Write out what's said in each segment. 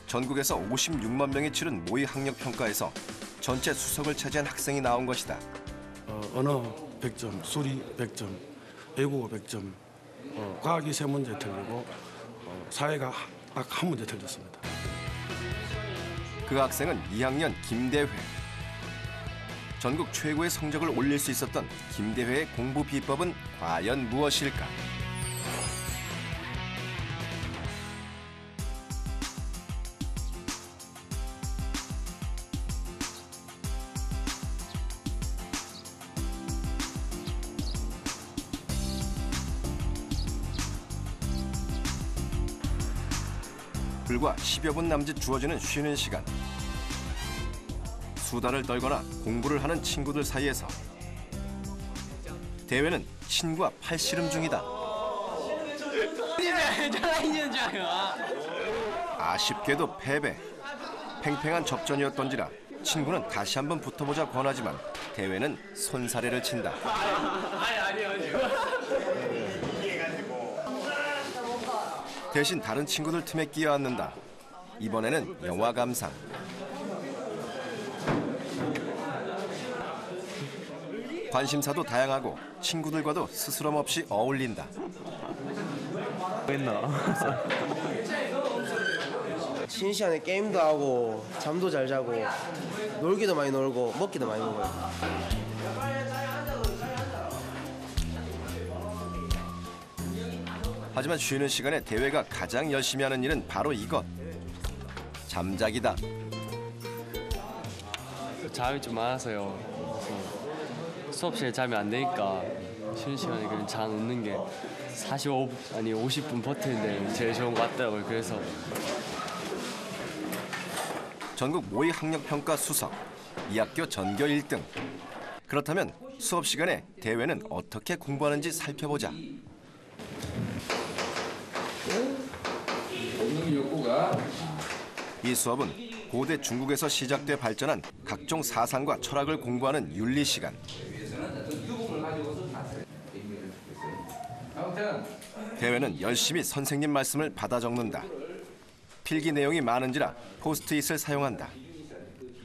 전국에서 56만 명이 치른 모의 학력 평가에서 전체 수석을 차지한 학생이 나온 것이다. 언어 100점, 수리 100점, 외국어 100점, 과학이 3문제 틀리고 사회가 딱 한 문제 틀렸습니다. 그 학생은 2학년 김대회. 전국 최고의 성적을 올릴 수 있었던 김대회의 공부 비법은 과연 무엇일까? 불과 10여 분 남짓 주어지는 쉬는 시간. 수다를 떨거나 공부를 하는 친구들 사이에서 대회는 친구와 팔씨름 중이다. 아쉽게도 패배. 팽팽한 접전이었던지라 친구는 다시 한번 붙어보자 권하지만 대회는 손사래를 친다. 대신 다른 친구들 틈에 끼어앉는다. 이번에는 영화 감상. 관심사도 다양하고 친구들과도 스스럼 없이 어울린다. 쉬는 시간에 게임도 하고 잠도 잘 자고 놀기도 많이 놀고 먹기도 많이 먹어요. 하지만 쉬는 시간에 대회가 가장 열심히 하는 일은 바로 이것. 잠자기다. 잠이 좀 많아서요. 그래서 수업시에 잠이 안 되니까 쉬는 시간에 그냥 잠 없는 게 50분 버티는데 제일 좋은 것 같더라고요. 그래서 전국 모의 학력평가 수석, 이 학교 전교 1등. 그렇다면 수업 시간에 대회는 어떻게 공부하는지 살펴보자. 이 수업은 고대 중국에서 시작돼 발전한 각종 사상과 철학을 공부하는 윤리 시간. 대회는 열심히 선생님 말씀을 받아 적는다. 필기 내용이 많은지라 포스트잇을 사용한다.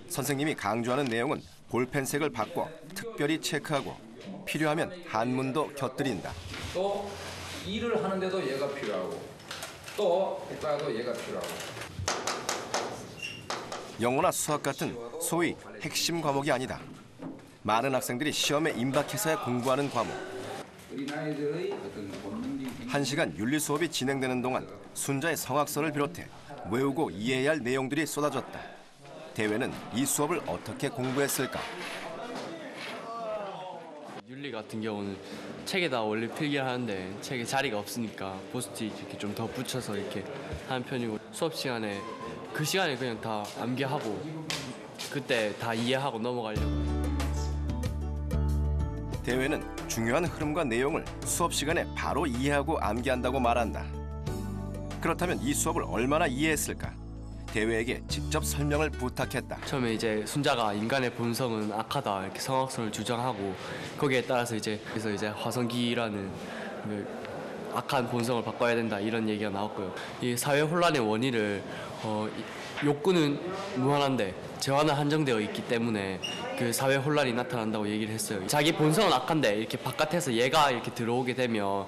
선생님이 강조하는 내용은 볼펜색을 바꿔 특별히 체크하고 필요하면 한문도 곁들인다. 또 일을 하는데도 얘가 필요하고 또 국가도 얘가 필요하고. 영어나 수학 같은 소위 핵심 과목이 아니다. 많은 학생들이 시험에 임박해서야 공부하는 과목. 1시간 윤리 수업이 진행되는 동안 순자의 성악설을 비롯해 외우고 이해해야 할 내용들이 쏟아졌다. 대회는 이 수업을 어떻게 공부했을까? 윤리 같은 경우는 책에다 원래 필기를 하는데 책에 자리가 없으니까 포스트잇 이렇게 좀 더 붙여서 이렇게 하는 편이고, 수업 시간에 그 시간에 그냥 다 암기하고 그때 다 이해하고 넘어가려고. 대회는 중요한 흐름과 내용을 수업 시간에 바로 이해하고 암기한다고 말한다. 그렇다면 이 수업을 얼마나 이해했을까? 대회에게 직접 설명을 부탁했다. 처음에 이제 순자가 인간의 본성은 악하다 이렇게 성악설을 주장하고, 거기에 따라서 그래서 이제 화성기라는 악한 본성을 바꿔야 된다 이런 얘기가 나왔고요. 이 사회 혼란의 원인을 욕구는 무한한데 재화는 한정되어 있기 때문에 그 사회 혼란이 나타난다고 얘기를 했어요. 자기 본성은 악한데 이렇게 바깥에서 얘가 이렇게 들어오게 되면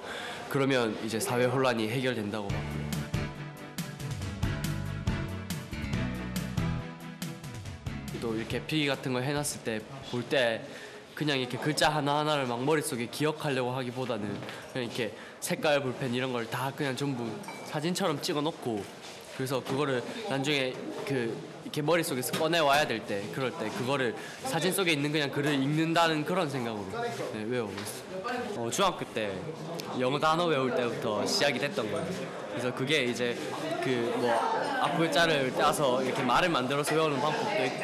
그러면 이제 사회 혼란이 해결된다고 봤고요. 또 이렇게 필기 같은 거 해놨을 때 볼 때 그냥 이렇게 글자 하나하나를 막 머릿속에 기억하려고 하기보다는 그냥 이렇게 색깔 볼펜 이런 걸 다 그냥 전부 사진처럼 찍어 놓고, 그래서 그거를 나중에 이렇게 머릿속에서 꺼내 와야 될 때, 그럴 때 그거를 사진 속에 있는 그냥 글을 읽는다는 그런 생각으로 외우고 있어요. 중학교 때 영어 단어 외울 때부터 시작이 됐던 거예요. 그래서 그게 이제 앞글자를 따서 이렇게 말을 만들어서 외우는 방법도 있고,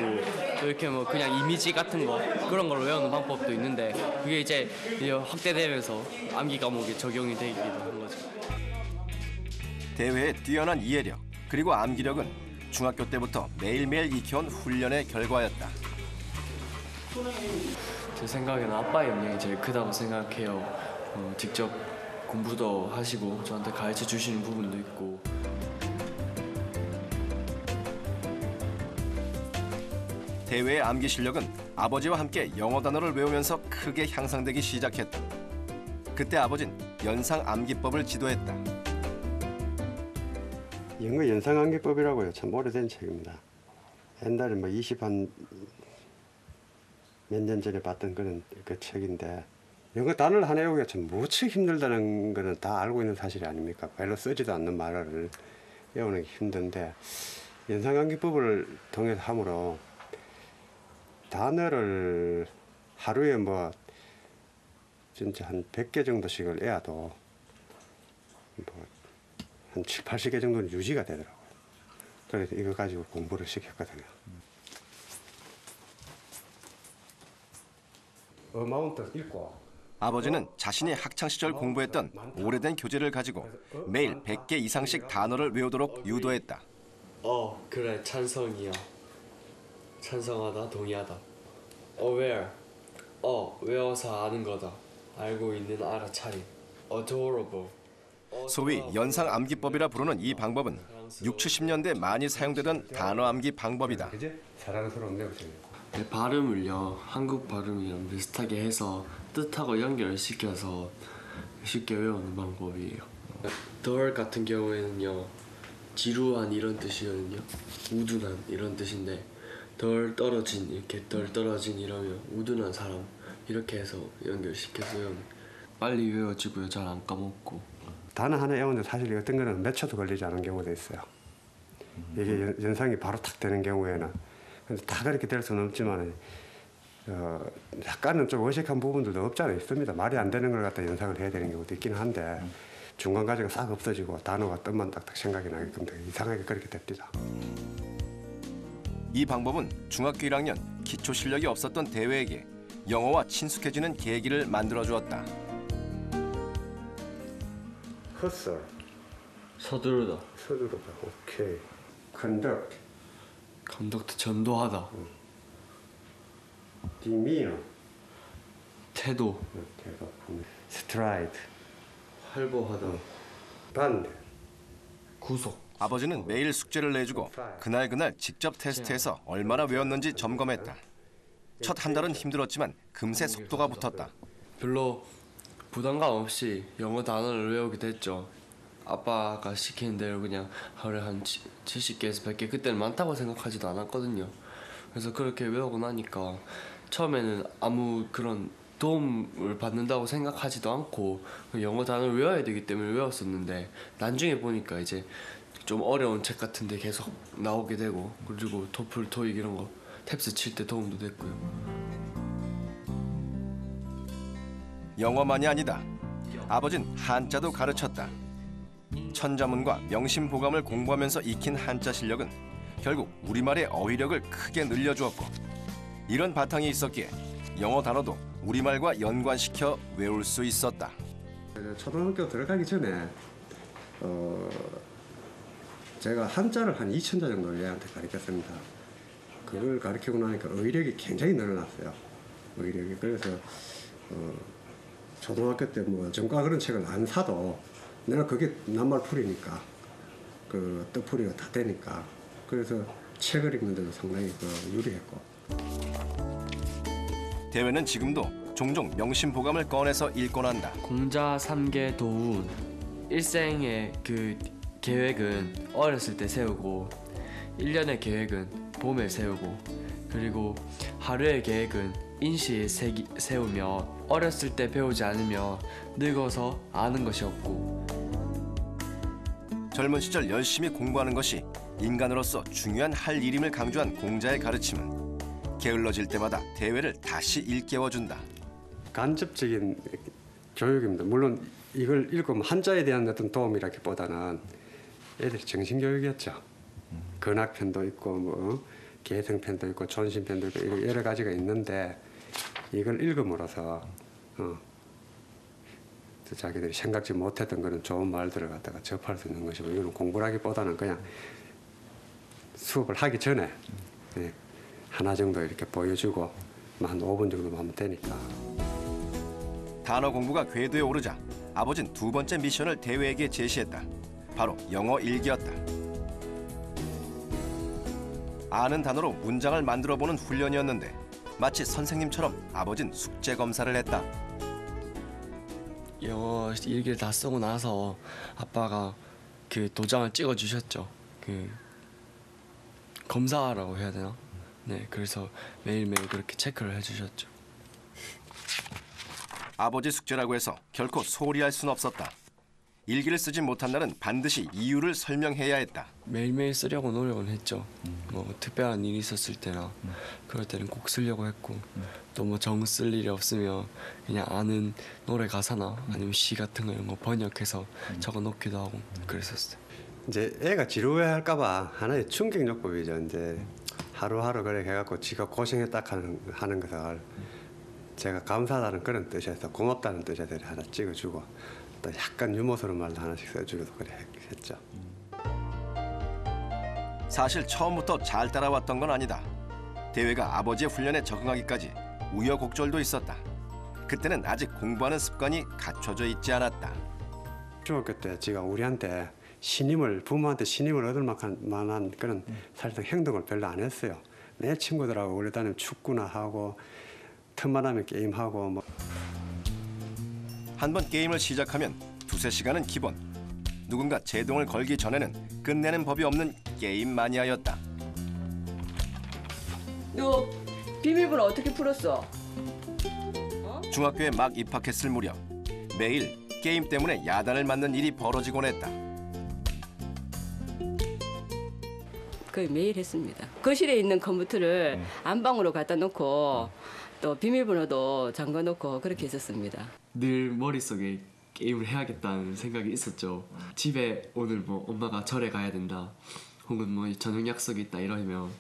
또 이렇게 그냥 이미지 같은 거 그런 걸 외우는 방법도 있는데, 그게 이제 확대되면서 암기 과목에 적용이 되기도 한 거죠. 대회의 뛰어난 이해력 그리고 암기력은 중학교 때부터 매일매일 익혀온 훈련의 결과였다. 제 생각에는 아빠의 영향이 제일 크다고 생각해요. 직접 공부도 하시고 저한테 가르쳐 주시는 부분도 있고. 대회의 암기 실력은 아버지와 함께 영어 단어를 외우면서 크게 향상되기 시작했다. 그때 아버진 연상 암기법을 지도했다. 영어 연상암기법이라고요. 참 오래된 책입니다. 옛날에 뭐 20한 몇 년 전에 봤던 그런 그 책인데 영어 단어를 하나 외우기가 참 무척 힘들다는 거는 다 알고 있는 사실이 아닙니까? 별로 쓰지도 않는 말을 외우는 게 힘든데 연상암기법을 통해서 함으로 단어를 하루에 뭐 진짜 한 100개 정도씩을 외워도 뭐 한 7, 80개 정도는 유지가 되더라고요. 그래서 이거 가지고 공부를 시켰거든요. 어마운트 읽고 아버지는 자신이 학창시절 공부했던 오래된 교재를 가지고 매일 100개 이상씩 단어를 외우도록 유도했다. 그래 찬성이야. 찬성하다 동의하다. aware. 외워서 아는 거다. 알고 있는 알아차림. adorable. 소위 연상 암기법이라 부르는 이 방법은 6, 70년대 많이 사용되던 단어 암기 방법이다. 그제 사랑스러운 내용이에요. 발음을요 한국 발음이랑 비슷하게 해서 뜻하고 연결시켜서 쉽게 외우는 방법이에요. 덜 같은 경우에는요 지루한 이런 뜻이거든요. 우둔한 이런 뜻인데 덜 떨어진 이렇게 덜 떨어진 이러면 우둔한 사람 이렇게 해서 연결시켜서 외우는. 빨리 외워지고요 잘 안 까먹고. 단어 하나 외우는데 사실 어떤 거는 몇 초도 걸리지 않은 경우도 있어요. 이게 연상이 바로 탁 되는 경우에는 근데 다 그렇게 될 수는 없지만 약간은 좀 어색한 부분들도 없지 않아 있습니다. 말이 안 되는 걸 갖다 연상을 해야 되는 경우도 있긴 한데 중간 과정이 싹 없어지고 단어가 뜻만 딱딱 생각이 나게끔 되게 이상하게 그렇게 됩니다. 이 방법은 중학교 1학년 기초 실력이 없었던 대회에게 영어와 친숙해지는 계기를 만들어 주었다. 헛설, 서두르다. 서두르다, 오케이. conduct, 감독도 전도하다. demeanor, 태도. stride, 활보하다. band, 구속. 아버지는 매일 숙제를 내주고 그날 직접 테스트해서 얼마나 외웠는지 점검했다. 첫 한 달은 힘들었지만 금세 속도가 붙었다. 별로 부담감 없이 영어 단어를 외우게 됐죠. 아빠가 시키는 대로 그냥 하루에 한 70개에서 100개 그때는 많다고 생각하지도 않았거든요. 그래서 그렇게 외우고 나니까 처음에는 아무 그런 도움을 받는다고 생각하지도 않고 영어 단어를 외워야 되기 때문에 외웠었는데 나중에 보니까 이제 좀 어려운 책 같은데 계속 나오게 되고 그리고 토플, 토익 이런 거 탭스 칠 때 도움도 됐고요. 영어만이 아니다. 아버진 한자도 가르쳤다. 천자문과 명심보감을 공부하면서 익힌 한자 실력은 결국 우리말의 어휘력을 크게 늘려주었고 이런 바탕이 있었기에 영어 단어도 우리말과 연관시켜 외울 수 있었다. 초등학교 들어가기 전에 제가 한자를 한 2,000자 정도를 얘한테 가르쳤습니다. 그걸 가르치고 나니까 어휘력이 굉장히 늘어났어요. 어휘력이. 그래서 초등학교 때 뭐 전과 그런 책을 안 사도 내가 그게 낱말풀이니까 그 뜻풀이가 다 되니까 그래서 책을 읽는데도 상당히 유리했고. 대회는 지금도 종종 명심보감을 꺼내서 읽곤 한다. 공자, 삼계, 도운. 일생의 그 계획은 어렸을 때 세우고 1년의 계획은 봄에 세우고 그리고 하루의 계획은 인시에 세우며 어렸을 때 배우지 않으며 늙어서 아는 것이 없고. 젊은 시절 열심히 공부하는 것이 인간으로서 중요한 할 일임을 강조한 공자의 가르침은 게을러질 때마다 대회를 다시 일깨워준다. 간접적인 교육입니다. 물론 이걸 읽으면 한자에 대한 어떤 도움이라기보다는 애들이 정신교육이었죠. 근학편도 있고 뭐 개성편도 있고 존심편도 있고 여러 가지가 있는데 이걸 읽음으로써 자기들이 생각지 못했던 그런 좋은 말들을 갖다가 접할 수 있는 것이고 이거는 공부라기보다는 그냥 수업을 하기 전에 하나 정도 이렇게 보여주고 한 5분 정도만 하면 되니까. 단어 공부가 궤도에 오르자 아버진 두 번째 미션을 대회에게 제시했다. 바로 영어 일기였다. 아는 단어로 문장을 만들어보는 훈련이었는데 마치 선생님처럼 아버진 숙제 검사를 했다. 영어 일기를 다 쓰고 나서 아빠가 그 도장을 찍어 주셨죠. 그 검사라고 해야 되나? 네, 그래서 매일매일 그렇게 체크를 해주셨죠. 아버지 숙제라고 해서 결코 소홀히 할 수는 없었다. 일기를 쓰지 못한 날은 반드시 이유를 설명해야 했다. 매일매일 쓰려고 노력은 했죠. 뭐 특별한 일이 있었을 때나 그럴 때는 꼭 쓰려고 했고 또 뭐 정 쓸 일이 없으면 그냥 아는 노래 가사나 아니면 시 같은 거 이런 거 번역해서 적어 놓기도 하고 그랬었어요. 이제 애가 지루해할까봐 하나의 충격요법이죠. 이제 하루하루 그래 해갖고 지가 고생했다 하는 것을 제가 감사하다는 그런 뜻에서 고맙다는 뜻에서 하나 찍어주고 또 약간 유머스러운 말도 하나씩 써주기도 그래 했죠. 사실 처음부터 잘 따라왔던 건 아니다. 대회가 아버지의 훈련에 적응하기까지 우여곡절도 있었다. 그때는 아직 공부하는 습관이 갖춰져 있지 않았다. 중학교 때 제가 우리한테 부모한테 신임을 얻을 만한 그런 사실상 행동을 별로 안 했어요. 내 친구들하고 원래 다니면 축구나 하고 틈만 하면 게임하고 뭐. 한 번 게임을 시작하면 두세 시간은 기본. 누군가 제동을 걸기 전에는 끝내는 법이 없는 게임 마니아였다. 너 비밀번호 어떻게 풀었어? 중학교에 막 입학했을 무렵 매일 게임 때문에 야단을 맞는 일이 벌어지곤 했다. 거의 매일 했습니다. 거실에 있는 컴퓨터를 안방으로 갖다 놓고 또 비밀번호도 잠궈 놓고 그렇게 했었습니다. 늘 머릿속에 게임을 해야겠다는 생각이 있었죠. 집에 오늘 뭐 엄마가 절에 가야 된다 혹은 뭐 저녁 약속이 있다 이러시면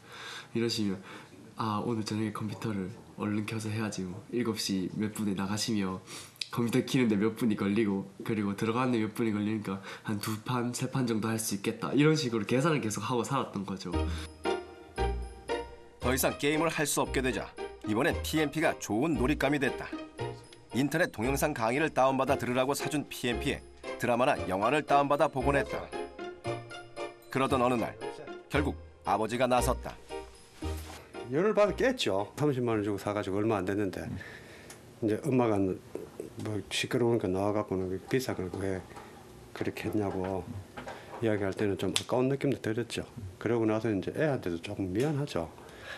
아 오늘 저녁에 컴퓨터를 얼른 켜서 해야지 뭐 7시 몇 분에 나가시면 컴퓨터 키는데 몇 분이 걸리고 그리고 들어가는데 몇 분이 걸리니까 한 2판, 3판 정도 할 수 있겠다 이런 식으로 계산을 계속 하고 살았던 거죠. 더 이상 게임을 할 수 없게 되자 이번엔 PMP가 좋은 놀잇감이 됐다. 인터넷 동영상 강의를 다운받아 들으라고 사준 PMP에 드라마나 영화를 다운받아 보곤 했다. 그러던 어느 날 결국 아버지가 나섰다. 열을 받아 깼죠. 30만 원 주고 사가지고 얼마 안 됐는데 이제 엄마가 뭐 시끄러우니까 나와갖고는 비싸고 왜 그렇게 했냐고 이야기할 때는 좀 아까운 느낌도 들었죠. 그러고 나서 이제 애한테도 조금 미안하죠.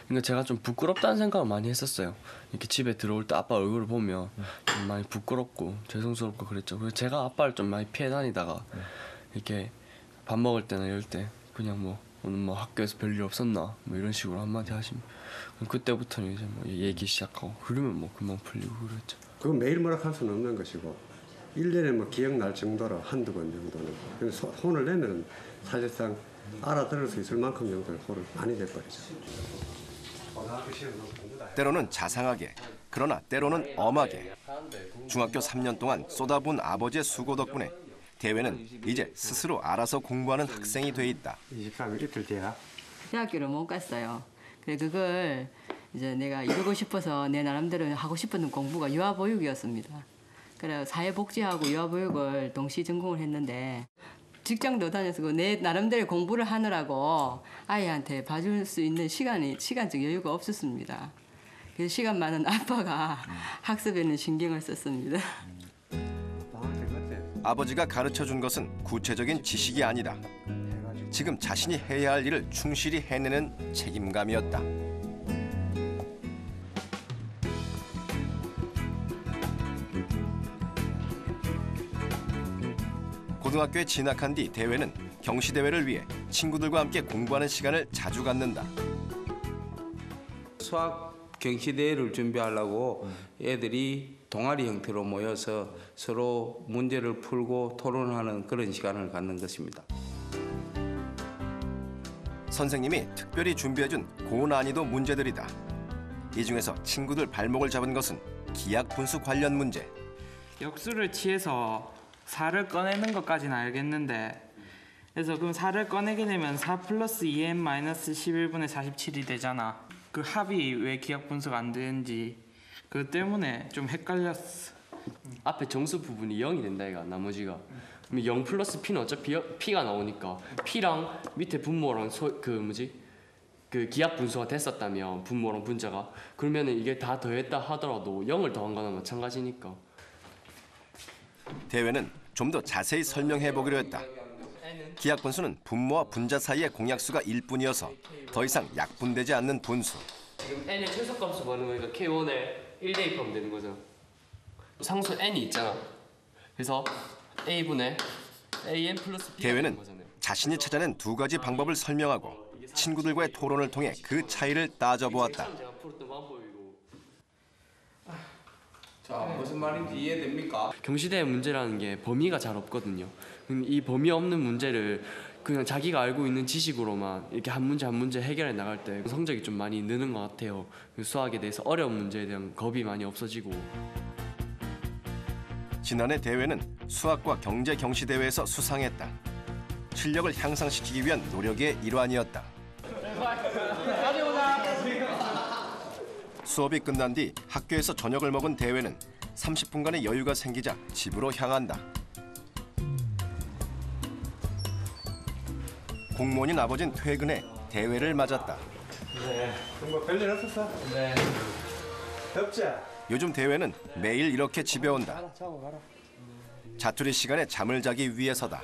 그러니까 제가 좀 부끄럽다는 생각을 많이 했었어요. 이렇게 집에 들어올 때 아빠 얼굴을 보면 좀 많이 부끄럽고 죄송스럽고 그랬죠. 그래서 제가 아빠를 좀 많이 피해 다니다가 이렇게 밥 먹을 때나 이럴 때 그냥 뭐 오늘 뭐 학교에서 별일 없었나 뭐 이런 식으로 한마디 하시면 그때부터는 이제 뭐 얘기 시작하고 그러면 뭐 금방 풀리고 그랬죠. 그건 매일 뭐라 할 수는 없는 것이고 1년에 뭐 기억날 정도로 한두 번 정도는 그래서 혼을 내면 사실상 알아들을 수 있을 만큼 정도는 혼을 많이 내버리죠. 때로는 자상하게 그러나 때로는 엄하게 중학교 3년 동안 쏟아부은 아버지의 수고 덕분에 대회는 이제 스스로 알아서 공부하는 학생이 돼 있다. 23일 이틀 뒤야. 대학교를 못 갔어요. 그래 그걸 이제 내가 이루고 싶어서 내 나름대로 하고 싶었던 공부가 유아보육이었습니다. 그래 사회복지하고 유아보육을 동시 전공을 했는데 직장도 다녀서 내 나름대로 공부를 하느라고 아이한테 봐줄 수 있는 시간적 여유가 없었습니다. 그래서 시간 많은 아빠가 학습에는 신경을 썼습니다. 아버지가 가르쳐준 것은 구체적인 지식이 아니다. 지금 자신이 해야 할 일을 충실히 해내는 책임감이었다. 고등학교에 진학한 뒤 대회는 경시대회를 위해 친구들과 함께 공부하는 시간을 자주 갖는다. 수학 경시대회를 준비하려고 애들이 동아리 형태로 모여서 서로 문제를 풀고 토론하는 그런 시간을 갖는 것입니다. 선생님이 특별히 준비해준 고난이도 문제들이다. 이 중에서 친구들 발목을 잡은 것은 기하 분수 관련 문제. 역수를 취해서 4를 꺼내는 것까지는 알겠는데 그래서 그럼 4를 꺼내게 되면 4 플러스 2n 마이너스 11분의 47이 되잖아. 그 합이 왜 기하 분수가 안 되는지 그것 때문에 좀 헷갈렸어. 앞에 정수 부분이 0이 된다 이가 나머지가. 그럼 0 플러스 p는 어차피 p가 나오니까 p랑 밑에 분모랑 그 기하 분수가 됐었다면 분모랑 분자가 그러면은 이게 다 더했다 하더라도 0을 더한 거나 마찬가지니까. 대회는 좀 더 자세히 설명해 보기로 했다. 기하 분수는 분모와 분자 사이의 공약수가 1뿐이어서 더 이상 약분되지 않는 분수. 지금 n의 최소값수 받는 거니까 k1에 1 대입하면 되는 거죠. 상수 n이 있잖아. 그래서 a분의 an 플러스 b 대회는 자신이 찾아낸 두 가지 방법을 설명하고 친구들과의 토론을 통해 그 차이를 따져보았다. 자, 무슨 말인지 이해됩니까? 경시대의 문제라는 게 범위가 잘 없거든요. 이 범위 없는 문제를 그냥 자기가 알고 있는 지식으로만 이렇게 한 문제 해결해 나갈 때 성적이 좀 많이 느는 것 같아요. 수학에 대해서 어려운 문제에 대한 겁이 많이 없어지고. 지난해 대회는 수학과 경제 경시 대회에서 수상했다. 실력을 향상시키기 위한 노력의 일환이었다. 수업이 끝난 뒤 학교에서 저녁을 먹은 대회는 30분간의 여유가 생기자 집으로 향한다. 공무원인 아버지는 퇴근해 대회를 맞았다. 네. 뭐 별일 없었어? 네. 덥지? 요즘 대회는 매일 이렇게 집에 온다. 자고 가라. 자투리 시간에 잠을 자기 위해서다.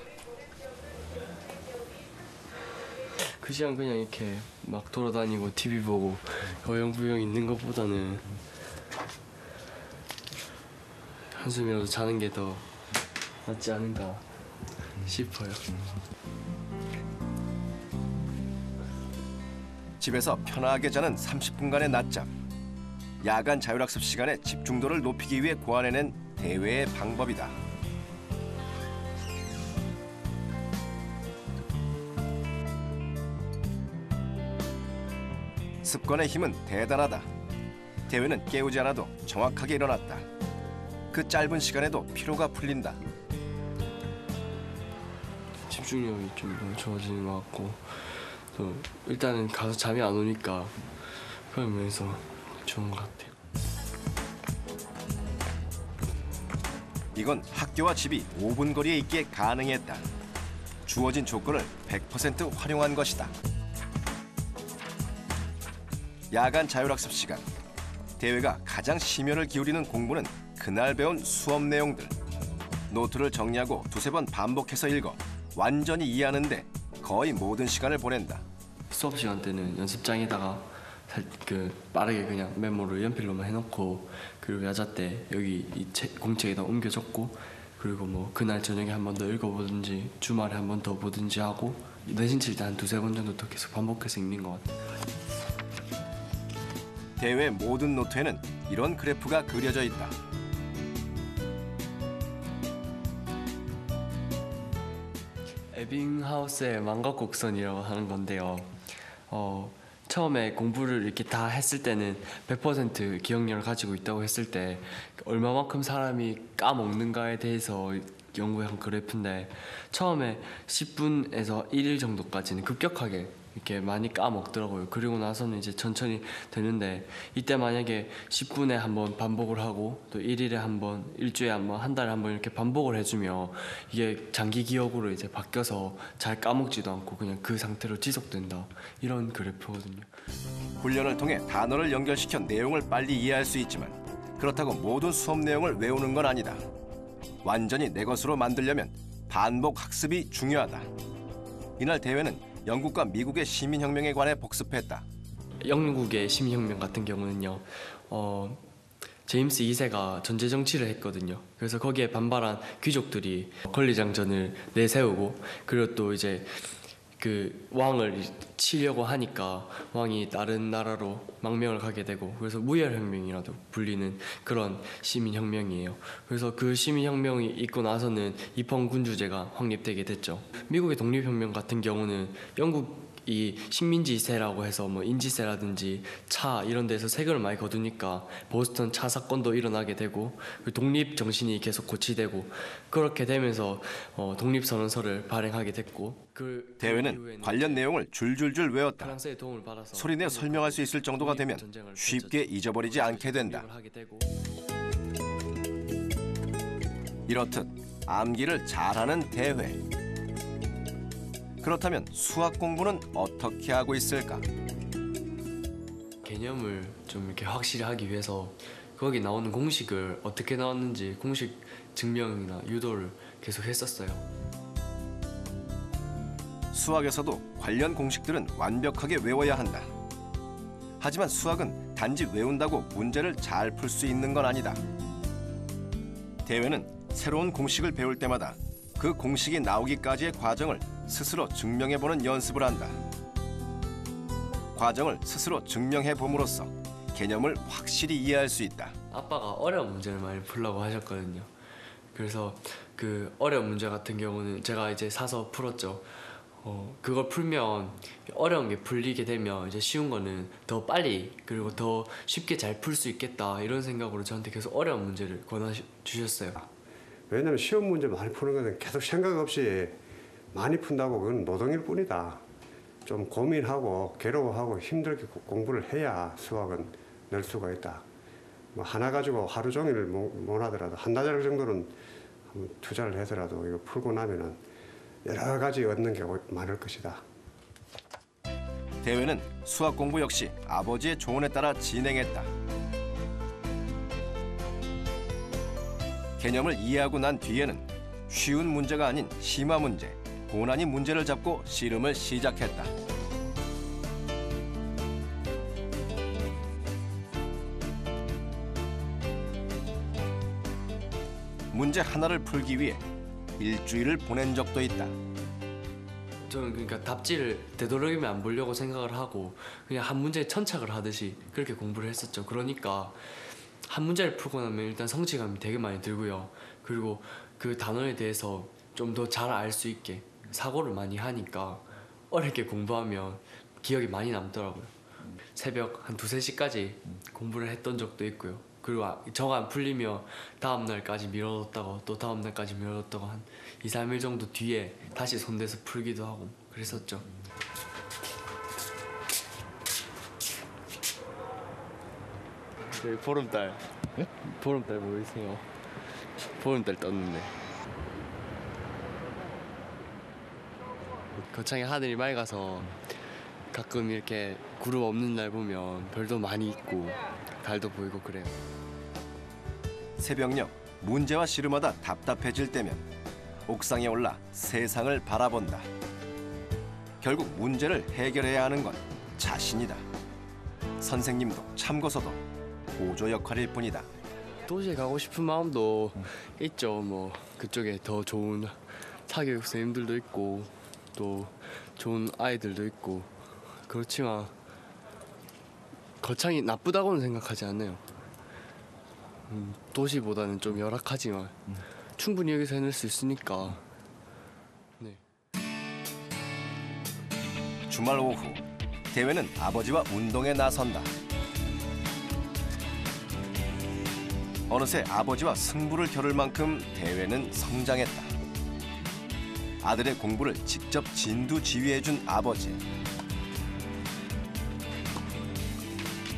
그 시간 그냥 이렇게 막 돌아다니고 TV 보고 어영부영 있는 것보다는 한숨이라도 자는 게 더 낫지 않은가 싶어요. 집에서 편하게 자는 30분간의 낮잠. 야간 자율학습 시간에 집중도를 높이기 위해 고안해낸 대회의 방법이다. 습관의 힘은 대단하다. 대회는 깨우지 않아도 정확하게 일어났다. 그 짧은 시간에도 피로가 풀린다. 집중력이 좀 좋아지는 것 같고 또 일단은 가서 잠이 안 오니까 그런 면에서 좋은 것 같아요. 이건 학교와 집이 5분 거리에 있기에 가능했다. 주어진 조건을 100% 활용한 것이다. 야간 자율학습 시간. 대회가 가장 심혈을 기울이는 공부는 그날 배운 수업 내용들. 노트를 정리하고 두세 번 반복해서 읽어 완전히 이해하는데 거의 모든 시간을 보낸다. 수업 시간 때는 연습장에다가 빠르게 그냥 메모를 연필로만 해놓고 그리고 야자 때 여기 이 공책에다 옮겨 적고 그리고 뭐 그날 저녁에 한 번 더 읽어보든지 주말에 한 번 더 보든지 하고 내신 칠 때 한 두세 번 정도 더 계속 반복해서 읽는 것 같아요. 대회 모든 노트에는 이런 그래프가 그려져 있다. 에빙하우스의 만각곡선이라고 하는 건데요. 처음에 공부를 이렇게 다 했을 때는 100% 기억력을 가지고 있다고 했을 때 얼마만큼 사람이 까먹는가에 대해서 연구한 그래프인데 처음에 10분에서 1일 정도까지는 급격하게 이렇게 많이 까먹더라고요. 그리고 나서는 이제 천천히 되는데 이때 만약에 10분에 한 번 반복을 하고 또 1일에 한 번, 일주일에 한 번, 한 달에 한 번 이렇게 반복을 해주면 이게 장기 기억으로 이제 바뀌어서 잘 까먹지도 않고 그냥 그 상태로 지속된다. 이런 그래프거든요. 훈련을 통해 단어를 연결시켜 내용을 빨리 이해할 수 있지만 그렇다고 모든 수업 내용을 외우는 건 아니다. 완전히 내 것으로 만들려면 반복 학습이 중요하다. 이날 대회는 영국과 미국의 시민혁명에 관해 복습했다. 영국의 시민혁명 같은 경우는요. 제임스 2세가 전제정치를 했거든요. 그래서 거기에 반발한 귀족들이 권리장전을 내세우고 그리고 또 이제 그 왕을 치려고 하니까 왕이 다른 나라로 망명을 가게 되고 그래서 무혈혁명이라도 불리는 그런 시민혁명이에요. 그래서 그 시민혁명이 있고 나서는 입헌군주제가 확립되게 됐죠. 미국의 독립혁명 같은 경우는 영국 이 식민지세라고 해서 뭐 인지세라든지 차 이런 데서 세금을 많이 거두니까 보스턴 차 사건도 일어나게 되고 독립 정신이 계속 고취되고 그렇게 되면서 독립선언서를 발행하게 됐고 그 대회는 관련 내용을 줄줄줄 외웠다. 프랑스의 도움을 받아서 소리내 설명할 수 있을 정도가 되면 쉽게 잊어버리지 않게 된다. 이렇듯 암기를 잘하는 대회. 그렇다면 수학 공부는 어떻게 하고 있을까? 개념을 좀 이렇게 확실히 하기 위해서 거기 나오는 공식을 어떻게 나왔는지 공식 증명이나 유도를 계속 했었어요. 수학에서도 관련 공식들은 완벽하게 외워야 한다. 하지만 수학은 단지 외운다고 문제를 잘 풀 수 있는 건 아니다. 대회는 새로운 공식을 배울 때마다 그 공식이 나오기까지의 과정을 스스로 증명해보는 연습을 한다. 과정을 스스로 증명해 봄으로써 개념을 확실히 이해할 수 있다. 아빠가 어려운 문제를 많이 풀라고 하셨거든요. 그래서 그 어려운 문제 같은 경우는 제가 이제 사서 풀었죠. 그걸 풀면 어려운 게 풀리게 되면 이제 쉬운 거는 더 빨리 그리고 더 쉽게 잘 풀 수 있겠다 이런 생각으로 저한테 계속 어려운 문제를 권해주셨어요. 왜냐면 시험 문제 많이 푸는 것은 계속 생각 없이 많이 푼다고 그건 노동일 뿐이다. 좀 고민하고 괴로워하고 힘들게 공부를 해야 수학은 늘 수가 있다. 뭐 하나 가지고 하루 종일 못 하더라도 한 달 정도는 투자를 해서라도 이거 풀고 나면은 여러 가지 얻는 게 많을 것이다. 대회는 수학 공부 역시 아버지의 조언에 따라 진행했다. 개념을 이해하고 난 뒤에는 쉬운 문제가 아닌 심화 문제, 고난이 문제를 잡고 씨름을 시작했다. 문제 하나를 풀기 위해 일주일을 보낸 적도 있다. 저는 그러니까 답지를 되도록이면 안 보려고 생각을 하고 그냥 한 문제에 천착을 하듯이 그렇게 공부를 했었죠. 그러니까 한 문제를 풀고 나면 일단 성취감이 되게 많이 들고요. 그리고 그 단어에 대해서 좀 더 잘 알 수 있게 사고를 많이 하니까 어렵게 공부하면 기억이 많이 남더라고요. 새벽 한 2-3시까지 공부를 했던 적도 있고요. 그리고 정 안 풀리면 다음 날까지 미뤄뒀다가 또 다음 날까지 미뤄뒀다가 한 2-3일 정도 뒤에 다시 손대서 풀기도 하고 그랬었죠. 저희 보름달. 네? 보름달 보이세요? 보름달 떴는데. 거창에 하늘이 맑아서 가끔 이렇게 구름 없는 날 보면 별도 많이 있고 달도 보이고 그래요. 새벽녘 문제와 씨름하다 답답해질 때면 옥상에 올라 세상을 바라본다. 결국 문제를 해결해야 하는 건 자신이다. 선생님도 참고서도 보조 역할일 뿐이다. 도시에 가고 싶은 마음도 있죠. 뭐 그쪽에 더 좋은 사교육 선생님들도 있고 또 좋은 아이들도 있고 그렇지만 거창이 나쁘다고는 생각하지 않아요. 도시보다는 좀 열악하지만 충분히 여기서 해낼 수 있으니까. 네. 주말 오후 대회는 아버지와 운동에 나선다. 어느새 아버지와 승부를 겨룰 만큼 대회는 성장했다. 아들의 공부를 직접 진두지휘해준 아버지.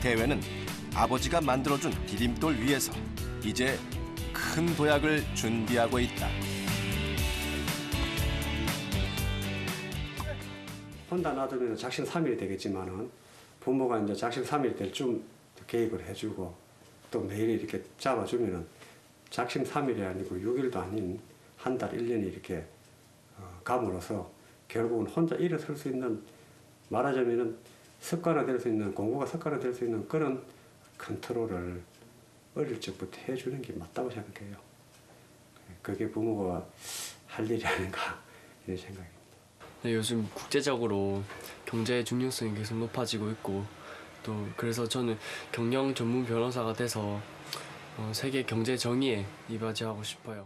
대회는 아버지가 만들어준 디딤돌 위에서 이제 큰 도약을 준비하고 있다. 혼자 놔두면 작심 3일이 되겠지만은 부모가 이제 작심 3일 될 좀 계획을 해주고 또 매일 이렇게 잡아주면은 작심 3일이 아니고 6일도 아닌 한 달, 1년이 이렇게 감으로써 결국은 혼자 일어설 수 있는 말하자면은 습관화될 수 있는 공부가 습관화될 수 있는 그런 컨트롤을 어릴 적부터 해주는 게 맞다고 생각해요. 그게 부모가 할 일이 아닌가 이런 생각입니다. 네, 요즘 국제적으로 경제의 중요성이 계속 높아지고 있고 또 그래서 저는 경영 전문 변호사가 돼서 세계 경제 정의에 이바지하고 싶어요.